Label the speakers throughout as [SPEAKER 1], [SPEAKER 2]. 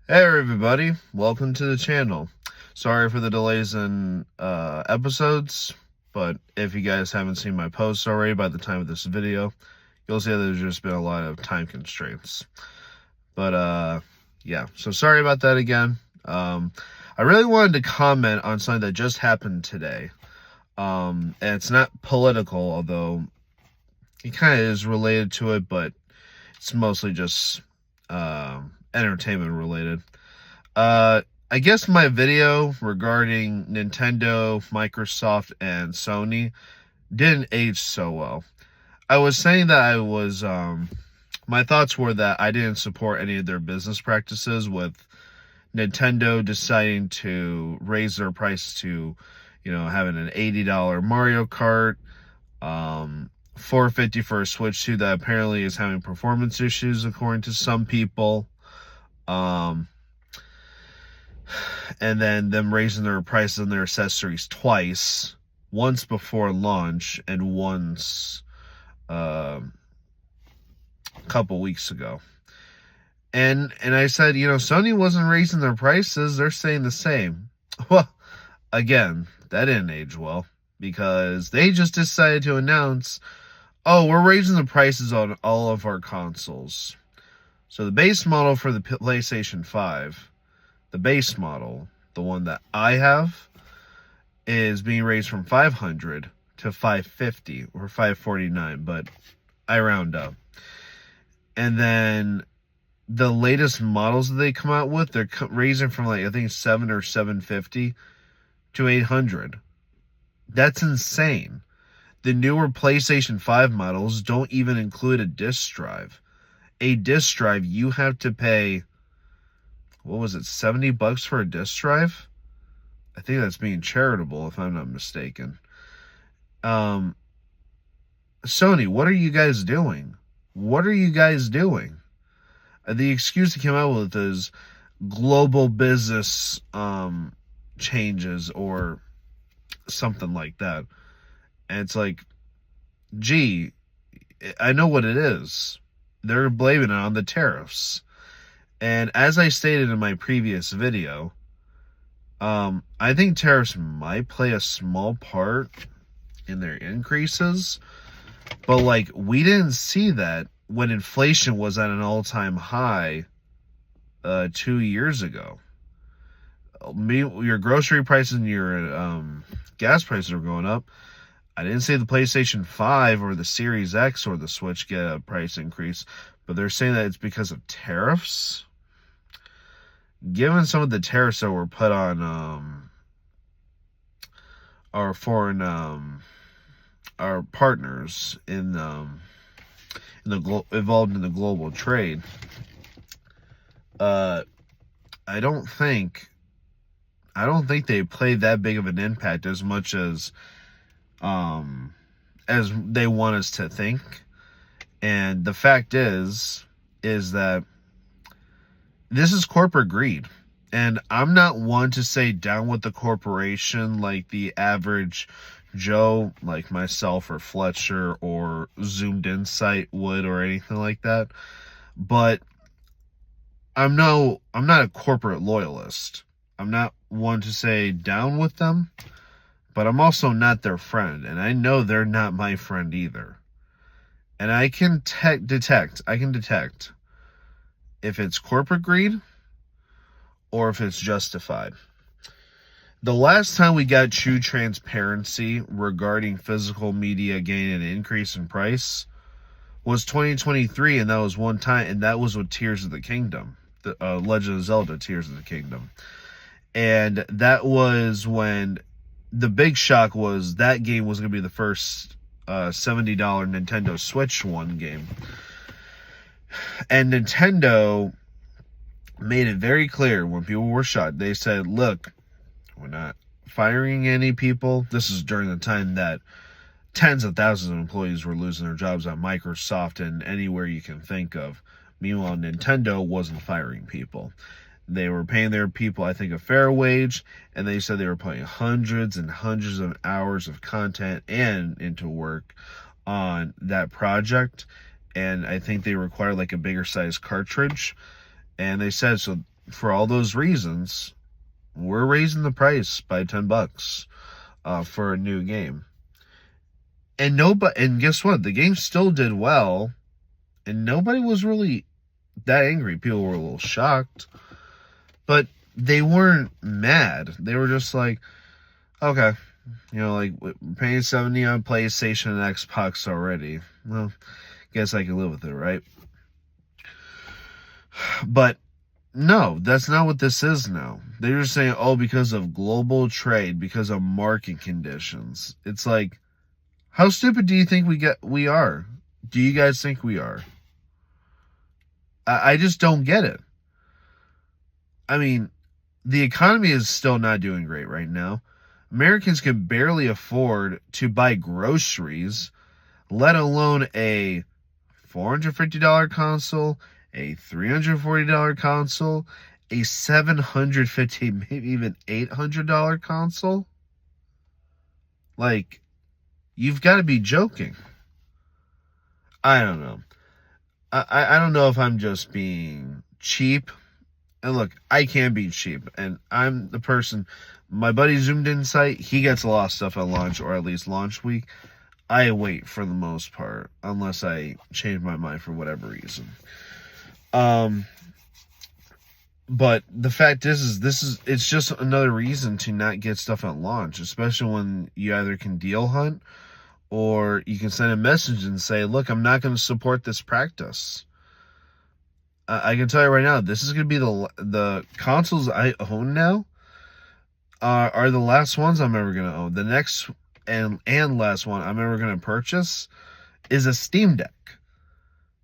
[SPEAKER 1] Hey everybody, welcome to the channel. Sorry for the delays in episodes, but if you guys haven't seen my posts already by the time of this video, you'll see that there's just been a lot of time constraints. But yeah, so sorry about that again. I really wanted to comment on something that just happened today. And it's not political, although it kind of is related to it, but it's mostly just entertainment related. I guess my video regarding Nintendo, Microsoft, and Sony didn't age so well. I was saying that my thoughts were that I didn't support any of their business practices, with Nintendo deciding to raise their price to, having an $80 Mario Kart, $450 for a Switch 2 that apparently is having performance issues according to some people. And then them raising their prices on their accessories twice, once before launch and once a couple weeks ago. And I said, Sony wasn't raising their prices, they're staying the same. Well, again, that didn't age well, because they just decided to announce, oh, we're raising the prices on all of our consoles. So the base model for the PlayStation 5, the base model, the one that I have, is being raised from $500 to $550 or $549, but I round up. And then the latest models that they come out with, they're raising from I think $700 or $750 to $800. That's insane. The newer PlayStation 5 models don't even include a disc drive. A disc drive, you have to pay, what was it, $70 for a disc drive? I think that's being charitable, if I'm not mistaken. Sony, what are you guys doing? What are you guys doing? The excuse they came out with is global business changes or something like that. And it's like, gee, I know what it is. They're blaming it on the tariffs. And as I stated in my previous video, I think tariffs might play a small part in their increases, but we didn't see that when inflation was at an all-time high 2 years ago. Your grocery prices and your gas prices are going up. I didn't say the PlayStation 5 or the Series X or the Switch get a price increase, but they're saying that it's because of tariffs. Given some of the tariffs that were put on our foreign our partners involved in the global trade, I don't think they played that big of an impact as much as they want us to think. And the fact is that this is corporate greed. And I'm not one to say down with the corporation like the average Joe, like myself or Fletcher or Zoomed Insight would, or anything like that. But I'm not a corporate loyalist. I'm not one to say down with them, but I'm also not their friend, and I know they're not my friend either. And I can detect if it's corporate greed or if it's justified. The last time we got true transparency regarding physical media gaining an increase in price was 2023, and that was one time, and that was with Tears of the Kingdom, the Legend of Zelda Tears of the Kingdom. And that was when the big shock was that game was going to be the first $70 Nintendo Switch 1 game. And Nintendo made it very clear when people were shocked. They said, look, we're not firing any people. This is during the time that tens of thousands of employees were losing their jobs at Microsoft and anywhere you can think of. Meanwhile, Nintendo wasn't firing people. They were paying their people, I think, a fair wage, and they said they were putting hundreds and hundreds of hours of content and into work on that project. And I think they required a bigger size cartridge. And they said, so for all those reasons, we're raising the price by $10 for a new game. And guess what? The game still did well, and nobody was really that angry. People were a little shocked, but they weren't mad. They were just like, okay, like we're paying $70 on PlayStation and Xbox already. Well, guess I can live with it, right? But no, that's not what this is now. They're just saying, oh, because of global trade, because of market conditions. It's like, how stupid do you think we are? Do you guys think we are? I just don't get it. I mean, the economy is still not doing great right now. Americans can barely afford to buy groceries, let alone a $450 console, a $340 console, a $750, maybe even $800 console. Like, you've got to be joking. I don't know. I don't know if I'm just being cheap. And look, I can be cheap. And I'm the person, my buddy Zoomed Insight, he gets a lot of stuff at launch, or at least launch week. I wait for the most part, unless I change my mind for whatever reason. But the fact is it's just another reason to not get stuff at launch, especially when you either can deal hunt or you can send a message and say, look, I'm not going to support this practice. I can tell you right now, this is going to be the consoles I own now are the last ones I'm ever going to own. The next and last one I'm ever going to purchase is a Steam Deck.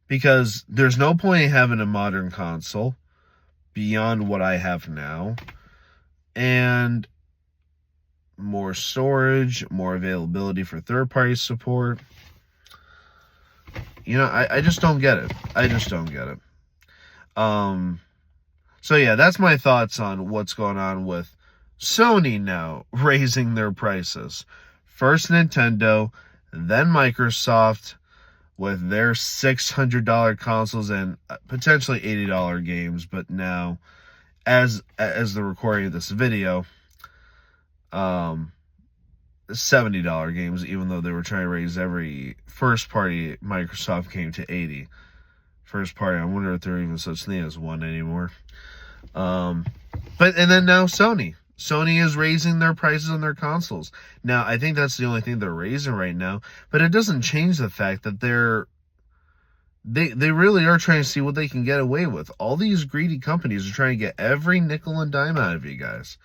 [SPEAKER 1] Because there's no point in having a modern console beyond what I have now. And more storage, more availability for third-party support. I just don't get it. I just don't get it. So yeah, that's my thoughts on what's going on with Sony now raising their prices. First Nintendo, then Microsoft with their $600 consoles and potentially $80 games, but now, as the recording of this video, $70 games, even though they were trying to raise every first-party Microsoft game to $80. First party, I wonder if there are even such thing as one anymore. And then now Sony is raising their prices on their consoles. Now, I think that's the only thing they're raising right now, but it doesn't change the fact that they really are trying to see what they can get away with. All these greedy companies are trying to get every nickel and dime out of you guys.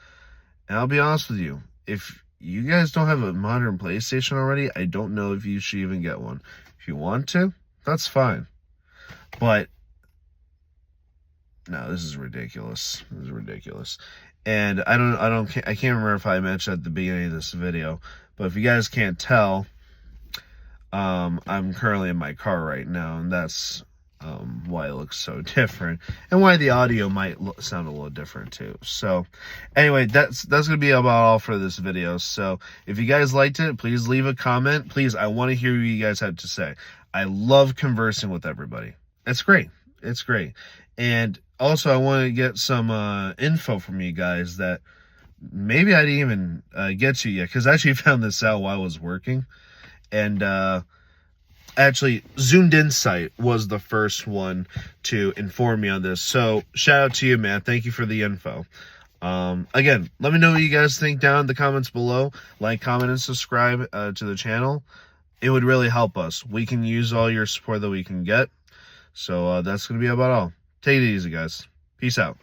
[SPEAKER 1] And I'll be honest with you, if you guys don't have a modern PlayStation already, I don't know if you should even get one. If you want to, that's fine. But no, this is ridiculous. This is ridiculous. And I can't remember if I mentioned at the beginning of this video, but if you guys can't tell, I'm currently in my car right now, and that's why it looks so different, and why the audio might sound a little different too. So anyway, that's gonna be about all for this video. So if you guys liked it, please leave a comment. Please, I want to hear what you guys have to say. I love conversing with everybody. It's great. It's great. And also, I want to get some info from you guys that maybe I didn't even get to yet, because I actually found this out while I was working. And actually, Zoomed Insight was the first one to inform me on this. So shout out to you, man. Thank you for the info. Again, let me know what you guys think down in the comments below. Like, comment, and subscribe to the channel. It would really help us. We can use all your support that we can get. So that's going to be about all. Take it easy, guys. Peace out.